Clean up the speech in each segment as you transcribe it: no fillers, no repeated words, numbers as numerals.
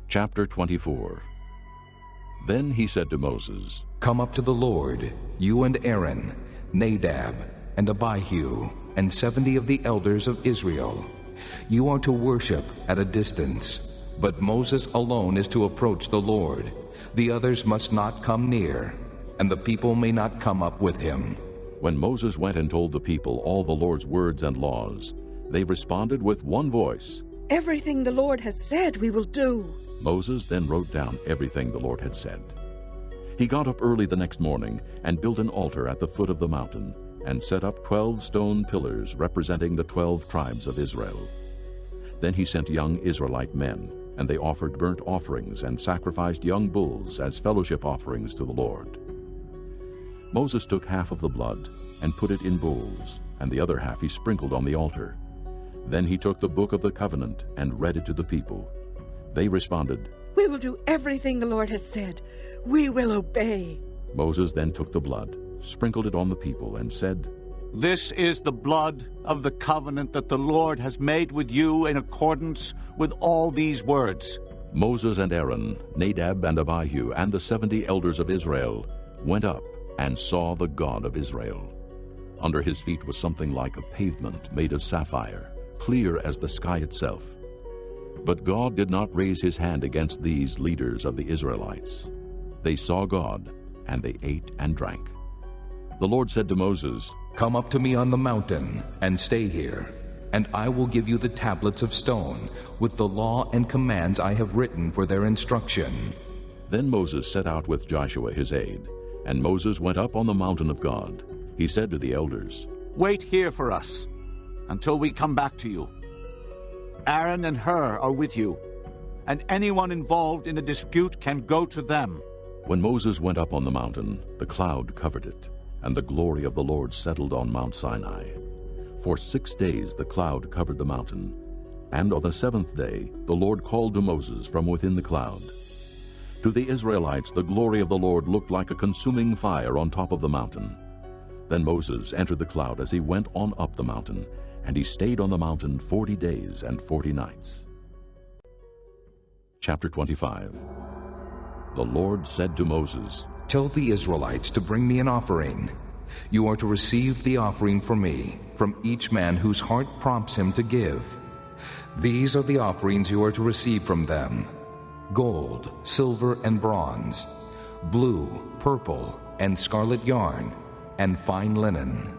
Chapter 24. Then he said to Moses, Come up to the Lord, you and Aaron, Nadab, and Abihu, and 70 of the elders of Israel. You are to worship at a distance, but Moses alone is to approach the Lord. The others must not come near, and the people may not come up with him. When Moses went and told the people all the Lord's words and laws, they responded with one voice, Everything the Lord has said we will do. Moses then wrote down everything the Lord had said. He got up early the next morning and built an altar at the foot of the mountain and set up 12 stone pillars representing the 12 tribes of Israel. Then he sent young Israelite men, and they offered burnt offerings and sacrificed young bulls as fellowship offerings to the Lord. Moses took half of the blood and put it in bowls, and the other half he sprinkled on the altar. Then he took the book of the covenant and read it to the people. They responded, We will do everything the Lord has said. We will obey. Moses then took the blood, sprinkled it on the people, and said, This is the blood of the covenant that the Lord has made with you in accordance with all these words. Moses and Aaron, Nadab and Abihu, and the 70 elders of Israel went up and saw the God of Israel. Under his feet was something like a pavement made of sapphire, clear as the sky itself. But God did not raise his hand against these leaders of the Israelites. They saw God, and they ate and drank. The Lord said to Moses, Come up to me on the mountain and stay here, and I will give you the tablets of stone with the law and commands I have written for their instruction. Then Moses set out with Joshua his aide, and Moses went up on the mountain of God. He said to the elders, Wait here for us until we come back to you. Aaron and Hur are with you, and anyone involved in a dispute can go to them. When Moses went up on the mountain, the cloud covered it, and the glory of the Lord settled on Mount Sinai. For 6 days the cloud covered the mountain, and on the 7th day the Lord called to Moses from within the cloud. To the Israelites the glory of the Lord looked like a consuming fire on top of the mountain. Then Moses entered the cloud as he went on up the mountain, and he stayed on the mountain 40 days and 40 nights. Chapter 25. The Lord said to Moses, Tell the Israelites to bring me an offering. You are to receive the offering for me, from each man whose heart prompts him to give. These are the offerings you are to receive from them: gold, silver, and bronze, blue, purple, and scarlet yarn, and fine linen,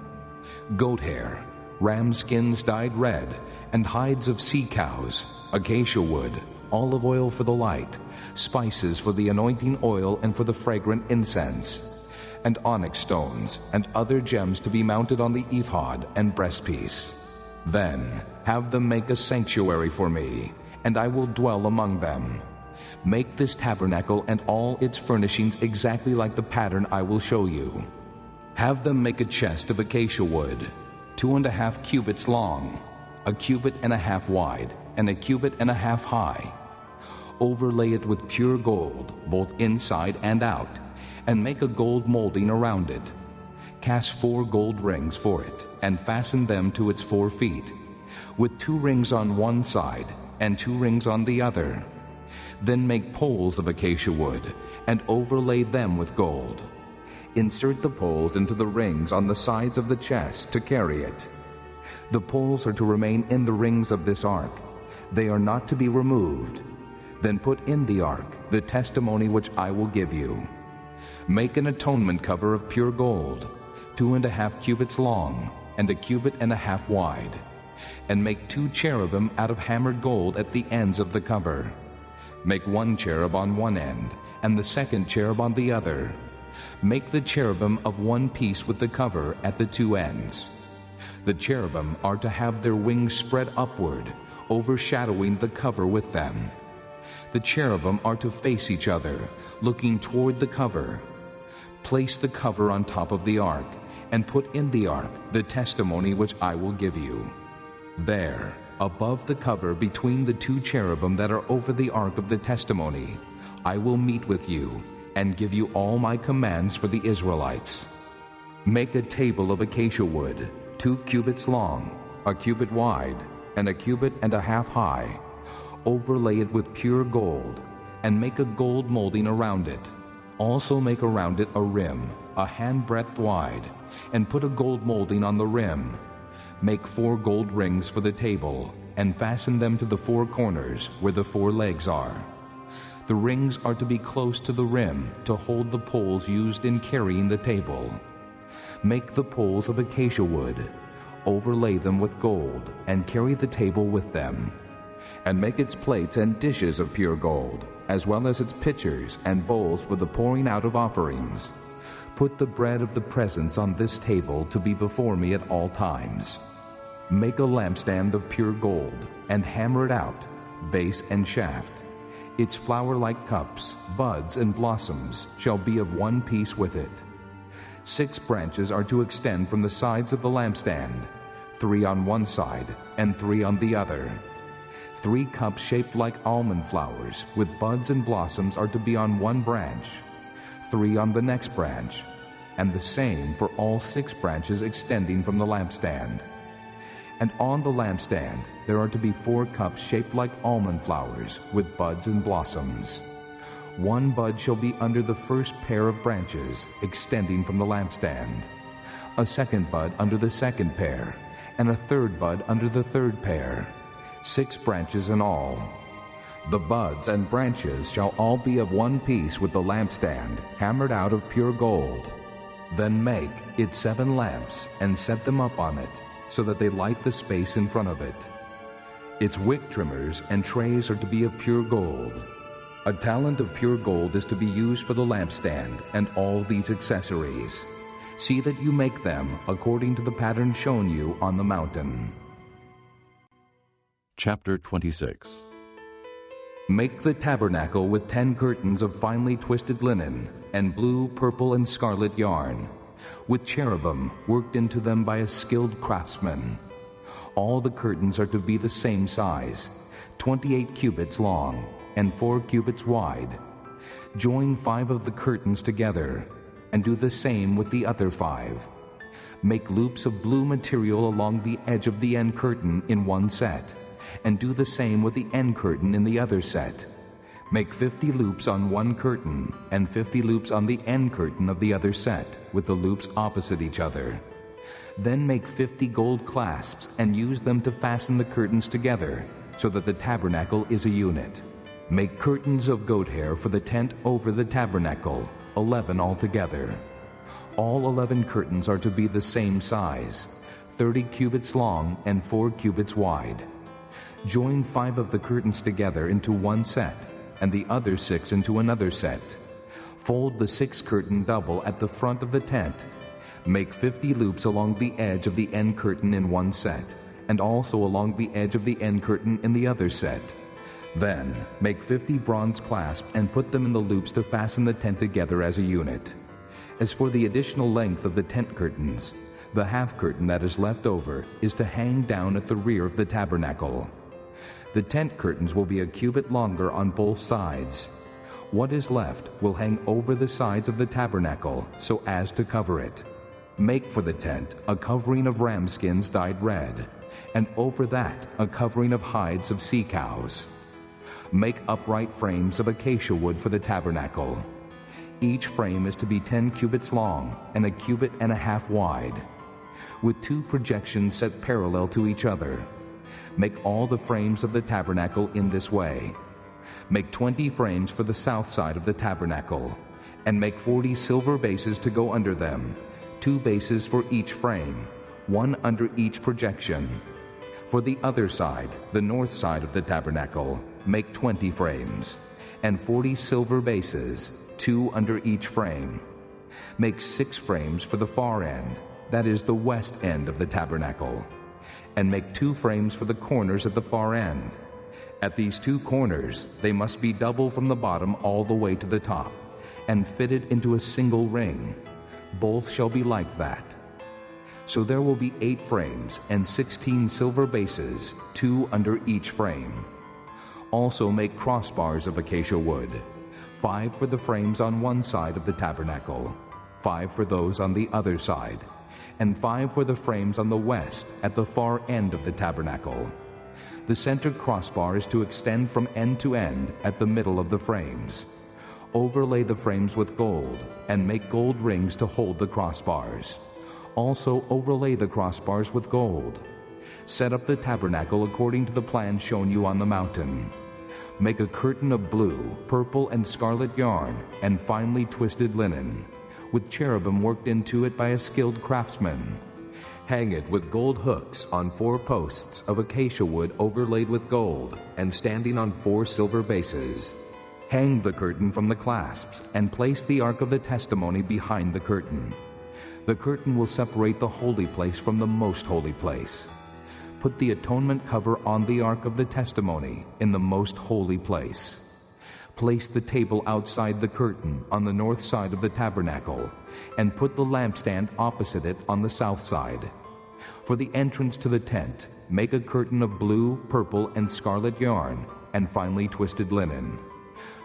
goat hair, ram skins dyed red, and hides of sea cows, acacia wood, olive oil for the light, spices for the anointing oil and for the fragrant incense, and onyx stones, and other gems to be mounted on the ephod and breastpiece. Then have them make a sanctuary for me, and I will dwell among them. Make this tabernacle and all its furnishings exactly like the pattern I will show you. Have them make a chest of acacia wood, 2.5 cubits long, 1.5 cubits wide, and 1.5 cubits high. Overlay it with pure gold, both inside and out, and make a gold molding around it. Cast 4 gold rings for it, and fasten them to its 4 feet, with 2 rings on one side and 2 rings on the other. Then make poles of acacia wood, and overlay them with gold. Insert the poles into the rings on the sides of the chest to carry it. The poles are to remain in the rings of this ark. They are not to be removed. Then put in the ark the testimony which I will give you. Make an atonement cover of pure gold, 2.5 cubits long, and 1.5 cubits wide, and make 2 cherubim out of hammered gold at the ends of the cover. Make 1 cherub on one end, and the 2nd cherub on the other. Make the cherubim of one piece with the cover at the 2 ends. The cherubim are to have their wings spread upward, overshadowing the cover with them. The cherubim are to face each other, looking toward the cover. Place the cover on top of the ark, and put in the ark the testimony which I will give you. There, above the cover between the 2 cherubim that are over the ark of the testimony, I will meet with you and give you all my commands for the Israelites. Make a table of acacia wood, 2 cubits long, 1 cubit wide, and 1.5 cubits high. Overlay it with pure gold. and make a gold molding around it. Also make around it a rim, a handbreadth wide, and put a gold molding on the rim. Make 4 gold rings for the table, and fasten them to the 4 corners where the 4 legs are. The rings are to be close to the rim to hold the poles used in carrying the table. Make the poles of acacia wood, overlay them with gold, and carry the table with them. And make its plates and dishes of pure gold, as well as its pitchers and bowls for the pouring out of offerings. Put the bread of the presence on this table to be before me at all times. Make a lampstand of pure gold, and hammer it out, base and shaft. Its flower-like cups, buds, and blossoms shall be of one piece with it. 6 branches are to extend from the sides of the lampstand, 3 on one side and 3 on the other. 3 cups shaped like almond flowers with buds and blossoms are to be on one branch, 3 on the next branch, and the same for all 6 branches extending from the lampstand. And on the lampstand there are to be 4 cups shaped like almond flowers with buds and blossoms. 1 bud shall be under the first pair of branches extending from the lampstand, a 2nd bud under the 2nd pair, and a 3rd bud under the 3rd pair. 6 branches in all. The buds and branches shall all be of one piece with the lampstand, hammered out of pure gold. Then make it 7 lamps, and set them up on it, so that they light the space in front of it. Its wick trimmers and trays are to be of pure gold. A talent of pure gold is to be used for the lampstand and all these accessories. See that you make them according to the pattern shown you on the mountain. Chapter 26. Make the tabernacle with 10 curtains of finely twisted linen, and blue, purple, and scarlet yarn, with cherubim worked into them by a skilled craftsman. All the curtains are to be the same size, 28 cubits long, and 4 cubits wide. Join 5 of the curtains together, and do the same with the other 5. Make loops of blue material along the edge of the end curtain in one set, and do the same with the end curtain in the other set. Make 50 loops on one curtain, and 50 loops on the end curtain of the other set, with the loops opposite each other. Then make 50 gold clasps, and use them to fasten the curtains together, so that the tabernacle is a unit. Make curtains of goat hair for the tent over the tabernacle, 11 altogether. All 11 curtains are to be the same size, 30 cubits long and 4 cubits wide. Join 5 of the curtains together into one set, and the other 6 into another set. Fold the 6th curtain double at the front of the tent. Make 50 loops along the edge of the end curtain in one set, and also along the edge of the end curtain in the other set. Then make 50 bronze clasps and put them in the loops to fasten the tent together as a unit. As for the additional length of the tent curtains, the half curtain that is left over is to hang down at the rear of the tabernacle. The tent curtains will be a cubit longer on both sides. What is left will hang over the sides of the tabernacle so as to cover it. Make for the tent a covering of ram skins dyed red, and over that a covering of hides of sea cows. Make upright frames of acacia wood for the tabernacle. Each frame is to be 10 cubits long and a cubit and a half wide, with 2 projections set parallel to each other. Make all the frames of the tabernacle in this way. Make 20 frames for the south side of the tabernacle, and make 40 silver bases to go under them, 2 bases for each frame, 1 under each projection. For the other side, the north side of the tabernacle, make 20 frames, and 40 silver bases, 2 under each frame. Make 6 frames for the far end, that is the west end of the tabernacle, and make 2 frames for the corners at the far end. At these 2 corners they must be double from the bottom all the way to the top, and fitted into a single ring. Both shall be like that. So there will be 8 frames and 16 silver bases, 2 under each frame. Also make crossbars of acacia wood, 5 for the frames on one side of the tabernacle, 5 for those on the other side, and 5 for the frames on the west at the far end of the tabernacle. The center crossbar is to extend from end to end at the middle of the frames. Overlay the frames with gold and make gold rings to hold the crossbars. Also overlay the crossbars with gold. Set up the tabernacle according to the plan shown you on the mountain. Make a curtain of blue, purple, and scarlet yarn and finely twisted linen, with cherubim worked into it by a skilled craftsman. Hang it with gold hooks on 4 posts of acacia wood overlaid with gold and standing on 4 silver bases. Hang the curtain from the clasps and place the ark of the testimony behind the curtain. The curtain will separate the holy place from the most holy place. Put the atonement cover on the ark of the testimony in the most holy place. Place the table outside the curtain on the north side of the tabernacle, and put the lampstand opposite it on the south side. For the entrance to the tent, make a curtain of blue, purple, and scarlet yarn, and finely twisted linen.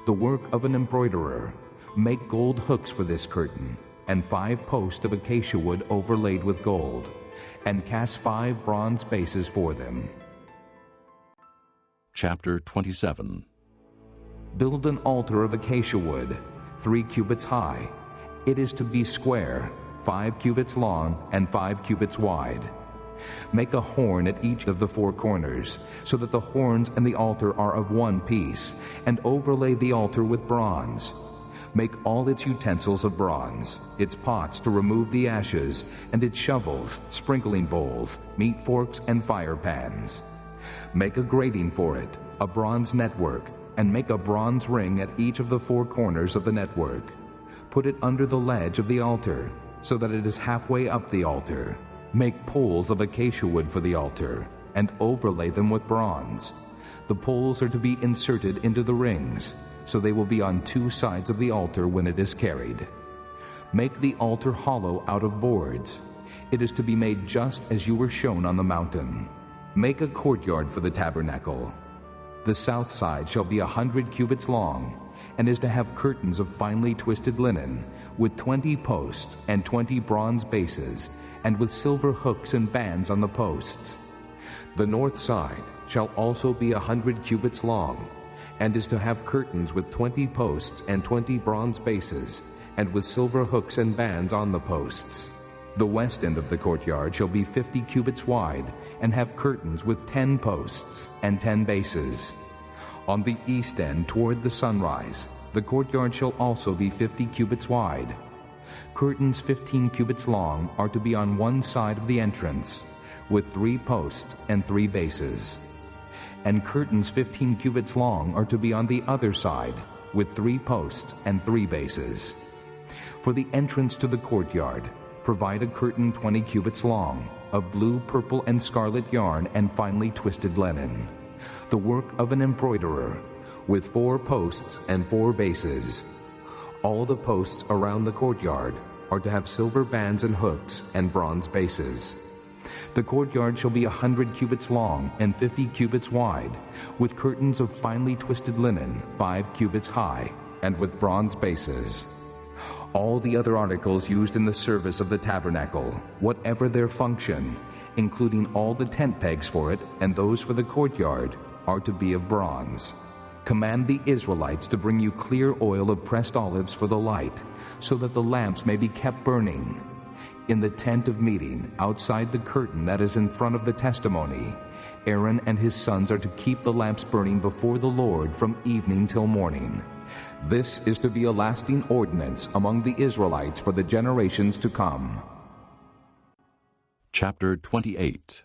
The work of an embroiderer. Make gold hooks for this curtain, and 5 posts of acacia wood overlaid with gold, and cast 5 bronze bases for them. Chapter 27. Build an altar of acacia wood, 3 cubits high. It is to be square, 5 cubits long and 5 cubits wide. Make a horn at each of the 4 corners, so that the horns and the altar are of one piece, and overlay the altar with bronze. Make all its utensils of bronze, its pots to remove the ashes, and its shovels, sprinkling bowls, meat forks, and fire pans. Make a grating for it, a bronze network, and make a bronze ring at each of the 4 corners of the network. Put it under the ledge of the altar, so that it is halfway up the altar. Make poles of acacia wood for the altar, and overlay them with bronze. The poles are to be inserted into the rings, so they will be on 2 sides of the altar when it is carried. Make the altar hollow out of boards. It is to be made just as you were shown on the mountain. Make a courtyard for the tabernacle. The south side shall be 100 cubits long, and is to have curtains of finely twisted linen, with 20 posts and 20 bronze bases, and with silver hooks and bands on the posts. The north side shall also be 100 cubits long, and is to have curtains with 20 posts and 20 bronze bases, and with silver hooks and bands on the posts. The west end of the courtyard shall be 50 cubits wide, and have curtains with 10 posts and 10 bases. On the east end toward the sunrise, the courtyard shall also be 50 cubits wide. Curtains 15 cubits long are to be on one side of the entrance, with 3 posts and 3 bases. And curtains 15 cubits long are to be on the other side, with 3 posts and 3 bases. For the entrance to the courtyard, provide a curtain 20 cubits long, of blue, purple, and scarlet yarn and finely twisted linen, the work of an embroiderer, with 4 posts and 4 bases. All the posts around the courtyard are to have silver bands and hooks and bronze bases. The courtyard shall be 100 cubits long and 50 cubits wide, with curtains of finely twisted linen 5 cubits high, and with bronze bases. All the other articles used in the service of the tabernacle, whatever their function, including all the tent pegs for it and those for the courtyard, are to be of bronze. Command the Israelites to bring you clear oil of pressed olives for the light, so that the lamps may be kept burning. In the tent of meeting, outside the curtain that is in front of the testimony, Aaron and his sons are to keep the lamps burning before the Lord from evening till morning. This is to be a lasting ordinance among the Israelites for the generations to come. Chapter 28.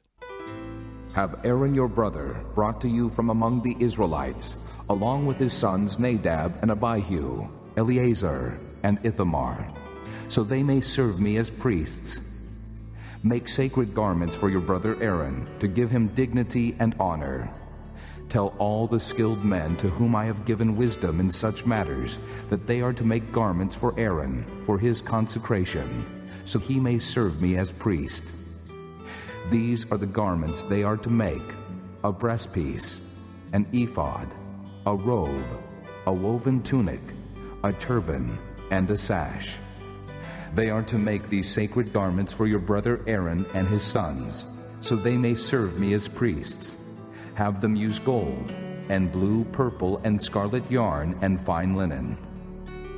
Have Aaron your brother brought to you from among the Israelites, along with his sons Nadab and Abihu, Eleazar and Ithamar, so they may serve me as priests. Make sacred garments for your brother Aaron, to give him dignity and honor. Tell all the skilled men to whom I have given wisdom in such matters that they are to make garments for Aaron, for his consecration, so he may serve me as priest. These are the garments they are to make: a breastpiece, an ephod, a robe, a woven tunic, a turban, and a sash. They are to make these sacred garments for your brother Aaron and his sons, so they may serve me as priests. Have them use gold, and blue, purple, and scarlet yarn, and fine linen.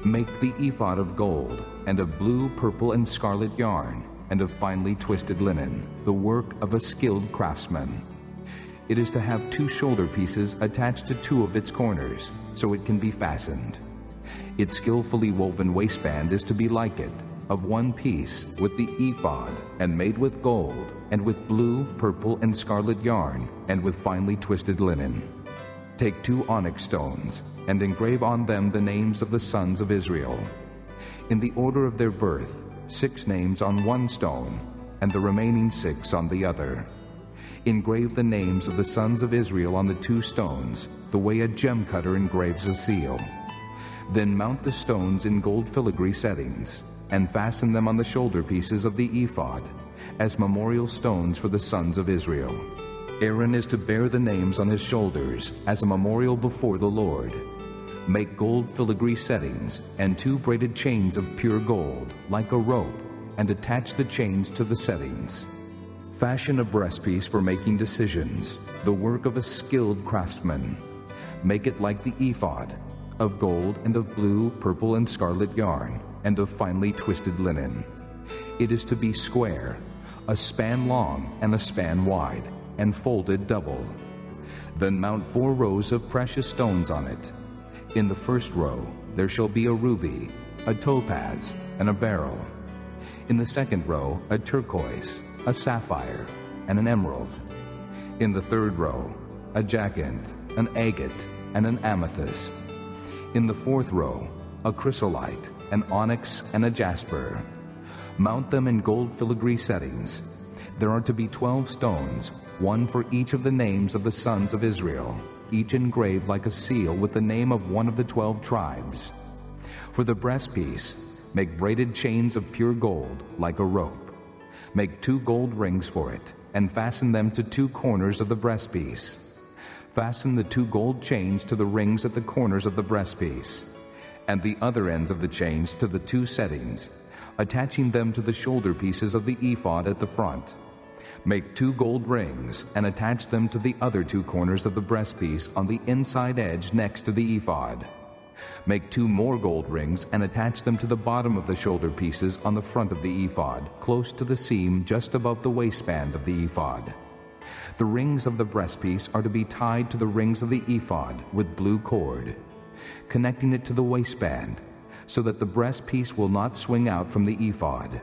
Make the ephod of gold, and of blue, purple, and scarlet yarn, and of finely twisted linen, the work of a skilled craftsman. It is to have 2 shoulder pieces attached to 2 of its corners, so it can be fastened. Its skillfully woven waistband is to be like it, of 1 piece, with the ephod, and made with gold, and with blue, purple, and scarlet yarn, and with finely twisted linen. Take 2 onyx stones, and engrave on them the names of the sons of Israel. In the order of their birth, 6 names on 1 stone, and the remaining 6 on the other. Engrave the names of the sons of Israel on the 2 stones, the way a gem cutter engraves a seal. Then mount the stones in gold filigree settings, and fasten them on the shoulder pieces of the ephod, as memorial stones for the sons of Israel. Aaron is to bear the names on his shoulders as a memorial before the Lord. Make gold filigree settings and 2 braided chains of pure gold, like a rope, and attach the chains to the settings. Fashion a breastpiece for making decisions, the work of a skilled craftsman. Make it like the ephod, of gold and of blue, purple, and scarlet yarn, and of finely twisted linen. It is to be square, a span long and a span wide, and folded double. Then mount 4 rows of precious stones on it. In the first row there shall be a ruby, a topaz, and a beryl. In the second row a turquoise, a sapphire, and an emerald. In the third row a jacinth, an agate, and an amethyst. In the fourth row a chrysolite, an onyx, and a jasper. Mount them in gold filigree settings. There are to be 12 stones, 1 for each of the names of the sons of Israel, each engraved like a seal with the name of one of the 12 tribes. For the breastpiece, make braided chains of pure gold, like a rope. Make 2 gold rings for it, and fasten them to 2 corners of the breastpiece. Fasten the 2 gold chains to the rings at the corners of the breastpiece, and the other ends of the chains to the 2 settings, attaching them to the shoulder pieces of the ephod at the front. Make 2 gold rings and attach them to the other 2 corners of the breastpiece on the inside edge next to the ephod. Make 2 more gold rings and attach them to the bottom of the shoulder pieces on the front of the ephod, close to the seam just above the waistband of the ephod. The rings of the breastpiece are to be tied to the rings of the ephod with blue cord, connecting it to the waistband, so that the breastpiece will not swing out from the ephod.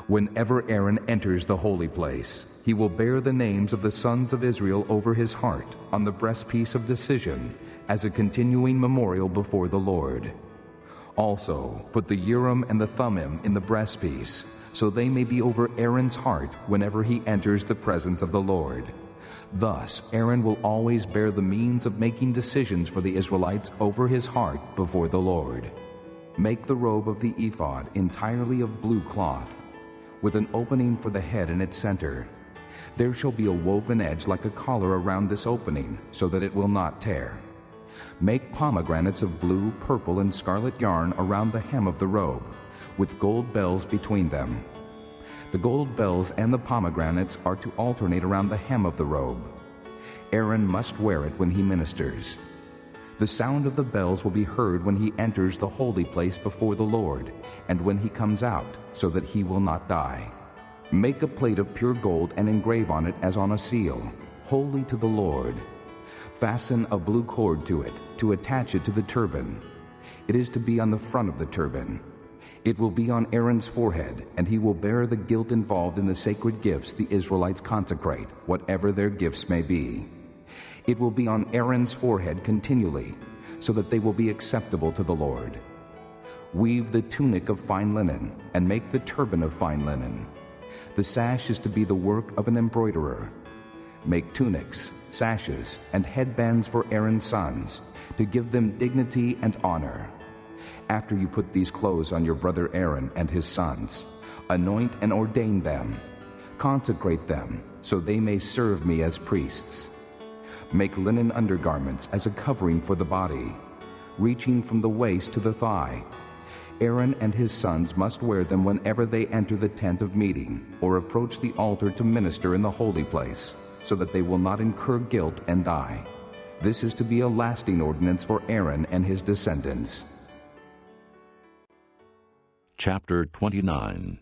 Whenever Aaron enters the holy place, he will bear the names of the sons of Israel over his heart on the breastpiece of decision as a continuing memorial before the Lord. Also, put the Urim and the Thummim in the breastpiece, so they may be over Aaron's heart whenever he enters the presence of the Lord. Thus, Aaron will always bear the means of making decisions for the Israelites over his heart before the Lord. Make the robe of the ephod entirely of blue cloth, with an opening for the head in its center. There shall be a woven edge like a collar around this opening, so that it will not tear. Make pomegranates of blue, purple, and scarlet yarn around the hem of the robe, with gold bells between them. The gold bells and the pomegranates are to alternate around the hem of the robe. Aaron must wear it when he ministers. The sound of the bells will be heard when he enters the holy place before the Lord, and when he comes out, so that he will not die. Make a plate of pure gold and engrave on it as on a seal, holy to the Lord. Fasten a blue cord to it, to attach it to the turban. It is to be on the front of the turban. It will be on Aaron's forehead, and he will bear the guilt involved in the sacred gifts the Israelites consecrate, whatever their gifts may be. It will be on Aaron's forehead continually, so that they will be acceptable to the Lord. Weave the tunic of fine linen, and make the turban of fine linen. The sash is to be the work of an embroiderer. Make tunics, sashes, and headbands for Aaron's sons, to give them dignity and honor. After you put these clothes on your brother Aaron and his sons, anoint and ordain them. Consecrate them, so they may serve me as priests. Make linen undergarments as a covering for the body, reaching from the waist to the thigh. Aaron and his sons must wear them whenever they enter the tent of meeting or approach the altar to minister in the holy place, so that they will not incur guilt and die. This is to be a lasting ordinance for Aaron and his descendants. Chapter 29.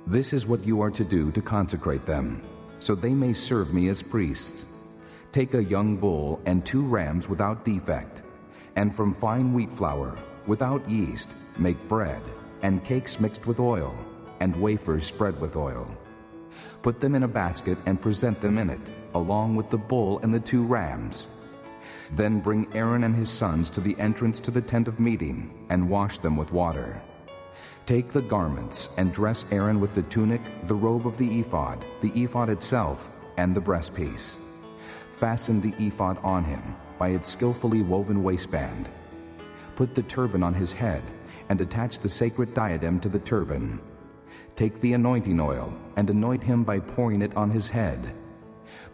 This is what you are to do to consecrate them, so they may serve me as priests. Take a young bull and 2 rams without defect, and from fine wheat flour, without yeast, make bread, and cakes mixed with oil, and wafers spread with oil. Put them in a basket and present them in it, along with the bull and the 2 rams. Then bring Aaron and his sons to the entrance to the tent of meeting, and wash them with water. Take the garments and dress Aaron with the tunic, the robe of the ephod itself, and the breastpiece. Fasten the ephod on him by its skillfully woven waistband. Put the turban on his head, and attach the sacred diadem to the turban. Take the anointing oil, and anoint him by pouring it on his head.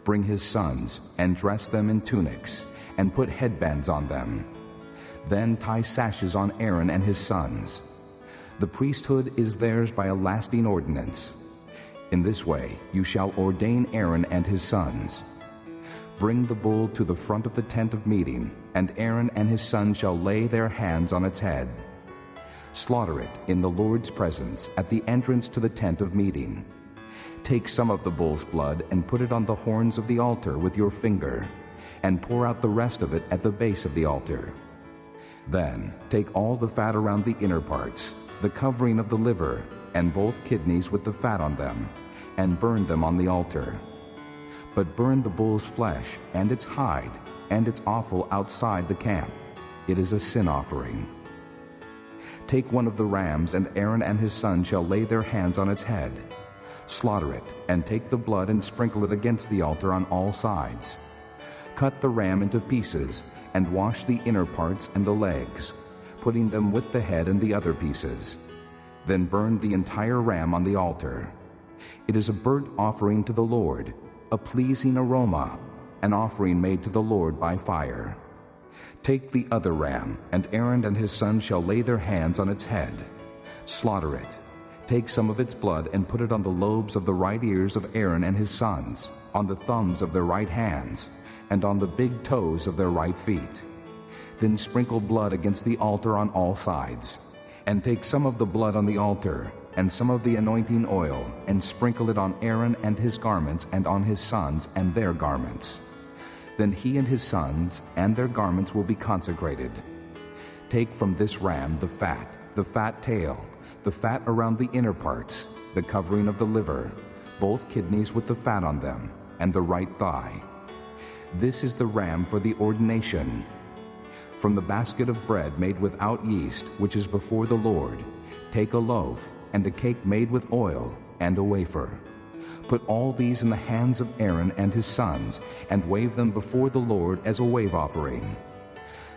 Bring his sons, and dress them in tunics, and put headbands on them. Then tie sashes on Aaron and his sons. The priesthood is theirs by a lasting ordinance. In this way you shall ordain Aaron and his sons. Bring the bull to the front of the tent of meeting, and Aaron and his sons shall lay their hands on its head. Slaughter it in the Lord's presence at the entrance to the tent of meeting. Take some of the bull's blood and put it on the horns of the altar with your finger, and pour out the rest of it at the base of the altar. Then take all the fat around the inner parts, the covering of the liver, and both kidneys with the fat on them, and burn them on the altar. But burn the bull's flesh and its hide and its offal outside the camp. It is a sin offering. Take one of the rams, and Aaron and his sons shall lay their hands on its head. Slaughter it, and take the blood and sprinkle it against the altar on all sides. Cut the ram into pieces, and wash the inner parts and the legs, putting them with the head and the other pieces. Then burn the entire ram on the altar. It is a burnt offering to the Lord, a pleasing aroma, an offering made to the Lord by fire. Take the other ram, and Aaron and his sons shall lay their hands on its head. Slaughter it. Take some of its blood and put it on the lobes of the right ears of Aaron and his sons, on the thumbs of their right hands, and on the big toes of their right feet. Then sprinkle blood against the altar on all sides. And take some of the blood on the altar, and some of the anointing oil, and sprinkle it on Aaron and his garments, and on his sons and their garments. Then he and his sons and their garments will be consecrated. Take from this ram the fat tail, the fat around the inner parts, the covering of the liver, both kidneys with the fat on them, and the right thigh. This is the ram for the ordination. From the basket of bread made without yeast, which is before the Lord, take a loaf, and a cake made with oil, and a wafer. Put all these in the hands of Aaron and his sons, and wave them before the Lord as a wave offering.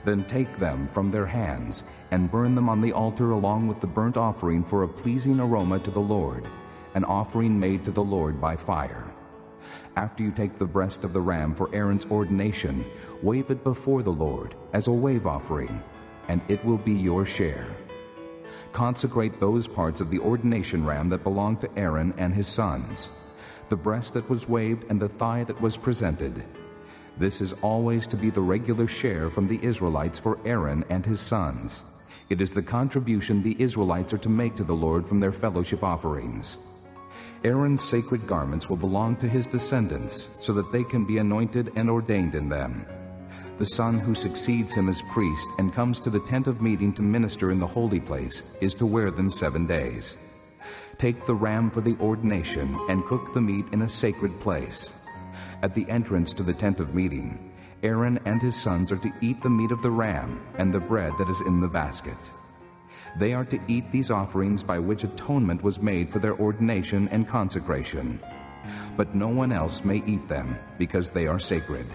Then take them from their hands, and burn them on the altar along with the burnt offering for a pleasing aroma to the Lord, an offering made to the Lord by fire. After you take the breast of the ram for Aaron's ordination, wave it before the Lord as a wave offering, and it will be your share. Consecrate those parts of the ordination ram that belong to Aaron and his sons, the breast that was waved and the thigh that was presented. This is always to be the regular share from the Israelites for Aaron and his sons. It is the contribution the Israelites are to make to the Lord from their fellowship offerings. Aaron's sacred garments will belong to his descendants, so that they can be anointed and ordained in them. The son who succeeds him as priest and comes to the tent of meeting to minister in the holy place is to wear them 7 days. Take the ram for the ordination and cook the meat in a sacred place. At the entrance to the tent of meeting, Aaron and his sons are to eat the meat of the ram and the bread that is in the basket. They are to eat these offerings by which atonement was made for their ordination and consecration. But no one else may eat them, because they are sacred.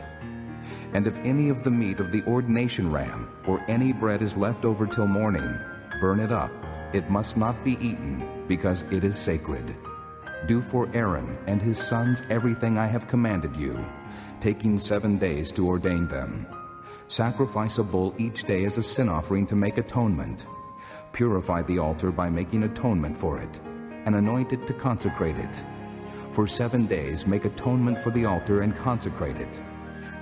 And if any of the meat of the ordination ram or any bread is left over till morning, burn it up. It must not be eaten, because it is sacred. Do for Aaron and his sons everything I have commanded you, taking 7 days to ordain them. Sacrifice a bull each day as a sin offering to make atonement. Purify the altar by making atonement for it, and anoint it to consecrate it. For 7 days make atonement for the altar and consecrate it.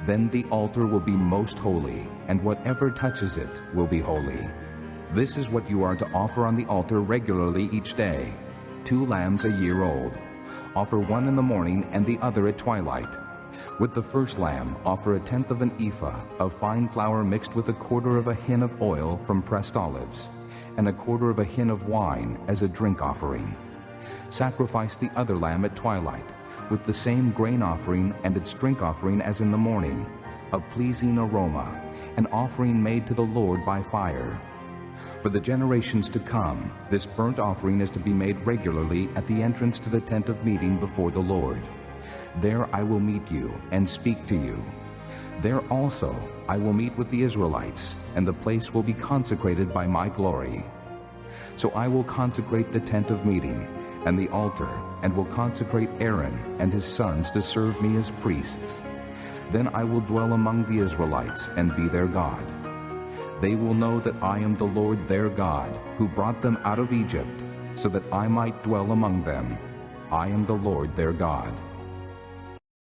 Then the altar will be most holy, and whatever touches it will be holy. This is what you are to offer on the altar regularly each day: 2 lambs a year old. Offer one in the morning and the other at twilight. With the first lamb, offer 1/10 of an ephah of fine flour mixed with 1/4 of a hin of oil from pressed olives, and 1/4 of a hin of wine as a drink offering. Sacrifice the other lamb at twilight, with the same grain offering and its drink offering as in the morning, a pleasing aroma, an offering made to the Lord by fire. For the generations to come, this burnt offering is to be made regularly at the entrance to the tent of meeting before the Lord. There I will meet you and speak to you. There also I will meet with the Israelites, and the place will be consecrated by my glory. So I will consecrate the tent of meeting and the altar, and will consecrate Aaron and his sons to serve me as priests. Then I will dwell among the Israelites and be their God. They will know that I am the Lord their God, who brought them out of Egypt, so that I might dwell among them. I am the Lord their God.